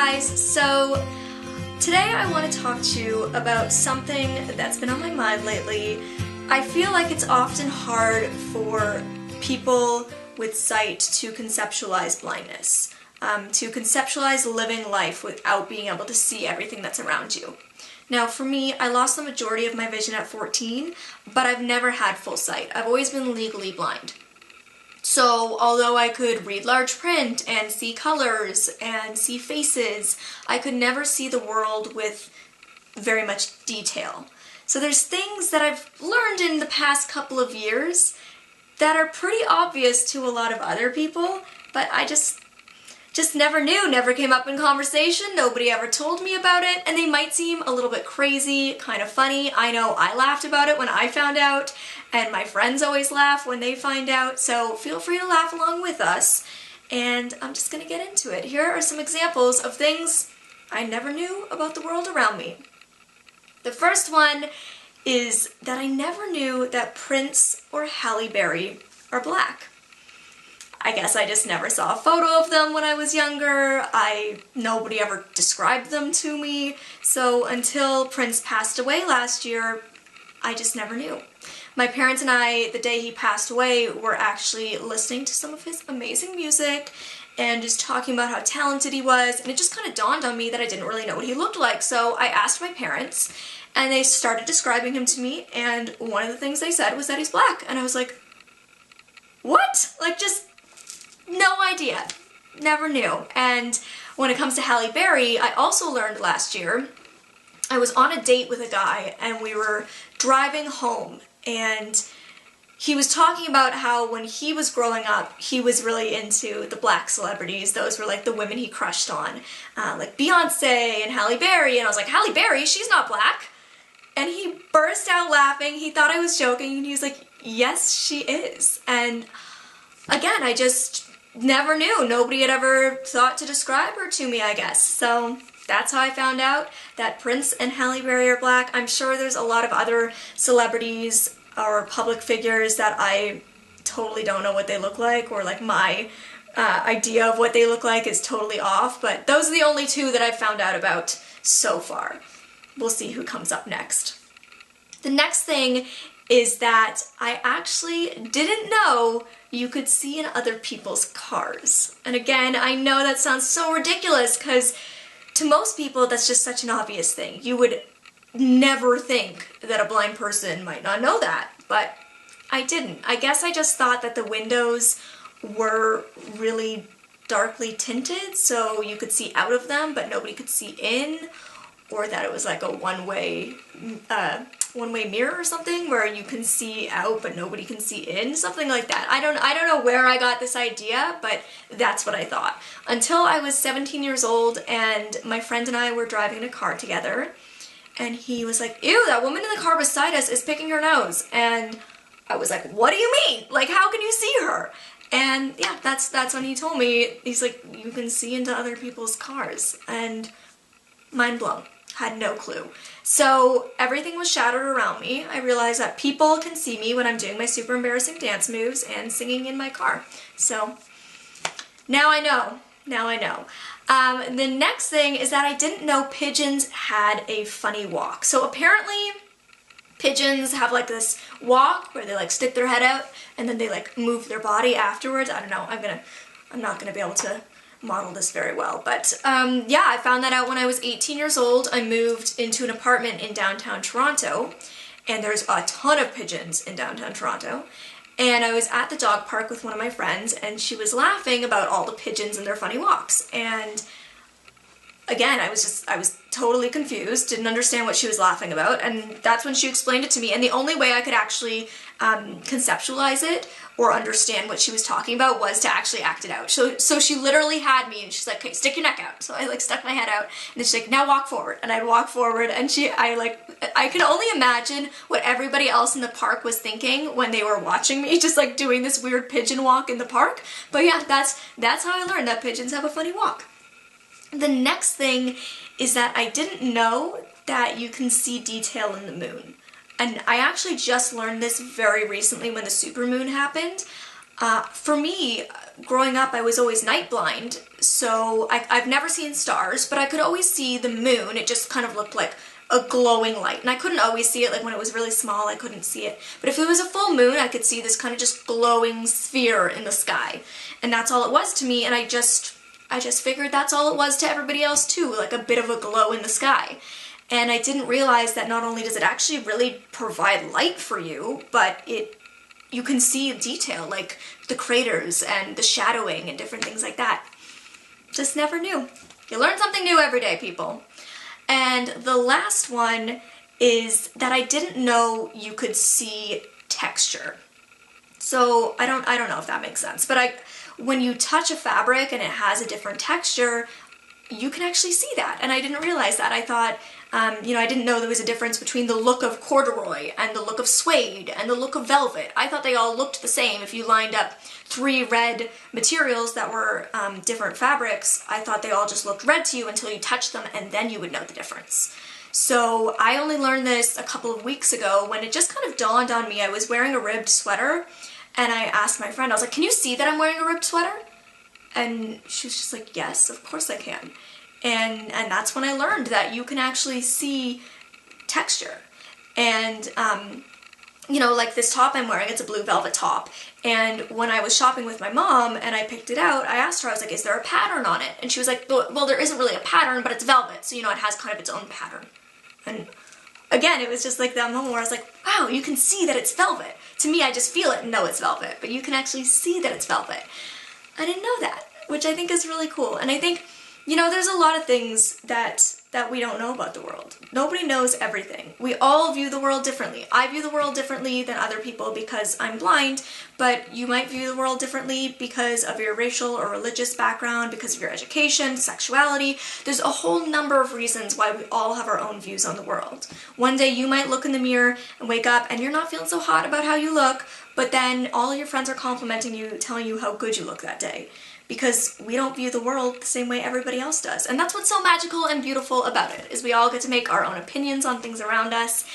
guys, so today I want to talk to you about something that's been on my mind lately. I feel like it's often hard for people with sight to conceptualize blindness, to conceptualize living life without being able to see everything that's around you. Now for me, I lost the majority of my vision at 14, but I've never had full sight. I've always been legally blind. So although I could read large print and see colors and see faces, I could never see the world with very much detail. So there's things that I've learned in the past couple of years that are pretty obvious to a lot of other people, but I just never knew, never came up in conversation, nobody ever told me about it, and they might seem a little bit crazy, kind of funny. I know I laughed about it when I found out, and my friends always laugh when they find out, so feel free to laugh along with us. And I'm just gonna get into it. Here are some examples of things I never knew about the world around me. The first one is that I never knew that Prince or Halle Berry are black. I guess I just never saw a photo of them when I was younger. Nobody ever described them to me. So until Prince passed away last year, I just never knew. My parents and I, the day he passed away, were actually listening to some of his amazing music and just talking about how talented he was, and it just kind of dawned on me that I didn't really know what he looked like. So I asked my parents, and they started describing him to me, and one of the things they said was that he's black. And I was like, what? Like, just no idea. Never knew. And when it comes to Halle Berry, I also learned last year, I was on a date with a guy and we were driving home, and he was talking about how when he was growing up, he was really into the black celebrities. Those were like the women he crushed on, like Beyonce and Halle Berry. And I was like, Halle Berry? She's not black. And he burst out laughing. He thought I was joking, and he was like, yes, she is. And again, I just never knew. Nobody had ever thought to describe her to me, I guess. So that's how I found out that Prince and Halle Berry are black. I'm sure there's a lot of other celebrities or public figures that I totally don't know what they look like, or like my idea of what they look like is totally off, but those are the only two that I've found out about so far. We'll see who comes up next. The next thing is that I actually didn't know you could see in other people's cars. And again, I know that sounds so ridiculous because to most people that's just such an obvious thing. You would never think that a blind person might not know that, but I didn't. I guess I just thought that the windows were really darkly tinted so you could see out of them but nobody could see in, or that it was like a one-way mirror or something where you can see out but nobody can see in, something like that. I don't know where I got this idea, but that's what I thought. Until I was 17 years old and my friend and I were driving in a car together, and he was like, ew, that woman in the car beside us is picking her nose. And I was like, what do you mean? Like, how can you see her? And yeah, that's when he told me, he's like, you can see into other people's cars. And mind blown. Had no clue. So everything was shattered around me. I realized that people can see me when I'm doing my super embarrassing dance moves and singing in my car. So now I know. Now I know. The next thing is that I didn't know pigeons had a funny walk. So apparently pigeons have like this walk where they like stick their head out and then they like move their body afterwards. I don't know. I'm not gonna be able to model this very well, but yeah, I found that out when I was 18 years old. I moved into an apartment in downtown Toronto, and there's a ton of pigeons in downtown Toronto, and I was at the dog park with one of my friends, and she was laughing about all the pigeons and their funny walks, and again, I was totally confused, didn't understand what she was laughing about, and that's when she explained it to me, and the only way I could actually conceptualize it or understand what she was talking about was to actually act it out. So she literally had me, and she's like, okay, stick your neck out. So I like stuck my head out, and then she's like, now walk forward. And I'd walk forward, and I could only imagine what everybody else in the park was thinking when they were watching me, just like doing this weird pigeon walk in the park. But yeah, that's how I learned that pigeons have a funny walk. The next thing is that I didn't know that you can see detail in the moon. And I actually just learned this very recently when the supermoon happened. For me, growing up, I was always night blind, so I've never seen stars, but I could always see the moon. It just kind of looked like a glowing light, and I couldn't always see it. Like when it was really small, I couldn't see it. But if it was a full moon, I could see this kind of just glowing sphere in the sky, and that's all it was to me. And I just figured that's all it was to everybody else too, like a bit of a glow in the sky. And I didn't realize that not only does it actually really provide light for you, but you can see detail, like the craters and the shadowing and different things like that. Just never knew. You learn something new every day, people. And the last one is that I didn't know you could see texture. So I don't know if that makes sense, but when you touch a fabric and it has a different texture, you can actually see that. And I didn't realize that. I thought, I didn't know there was a difference between the look of corduroy and the look of suede and the look of velvet. I thought they all looked the same. If you lined up 3 red materials that were different fabrics, I thought they all just looked red to you until you touched them, and then you would know the difference. So I only learned this a couple of weeks ago when it just kind of dawned on me. I was wearing a ribbed sweater, and I asked my friend, I was like, "Can you see that I'm wearing a ribbed sweater?" And she was just like, "Yes, of course I can." And that's when I learned that you can actually see texture. And, like this top I'm wearing, it's a blue velvet top. And when I was shopping with my mom and I picked it out, I asked her, I was like, "Is there a pattern on it?" And she was like, "Well, there isn't really a pattern, but it's velvet. So, it has kind of its own pattern." And again, it was just like that moment where I was like, wow, you can see that it's velvet. To me, I just feel it and know it's velvet, but you can actually see that it's velvet. I didn't know that, which I think is really cool. And I think, there's a lot of things that we don't know about the world. Nobody knows everything. We all view the world differently. I view the world differently than other people because I'm blind, but you might view the world differently because of your racial or religious background, because of your education, sexuality. There's a whole number of reasons why we all have our own views on the world. One day you might look in the mirror and wake up and you're not feeling so hot about how you look, but then all your friends are complimenting you, telling you how good you look that day. Because we don't view the world the same way everybody else does. And that's what's so magical and beautiful about it, is we all get to make our own opinions on things around us.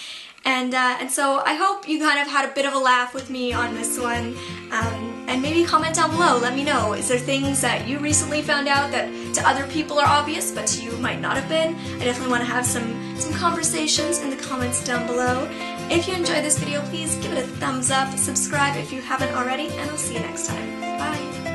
And so I hope you kind of had a bit of a laugh with me on this one. And maybe comment down below, let me know, is there things that you recently found out that to other people are obvious, but to you might not have been? I definitely want to have some conversations in the comments down below. If you enjoyed this video, please give it a thumbs up, subscribe if you haven't already, and I'll see you next time. Bye!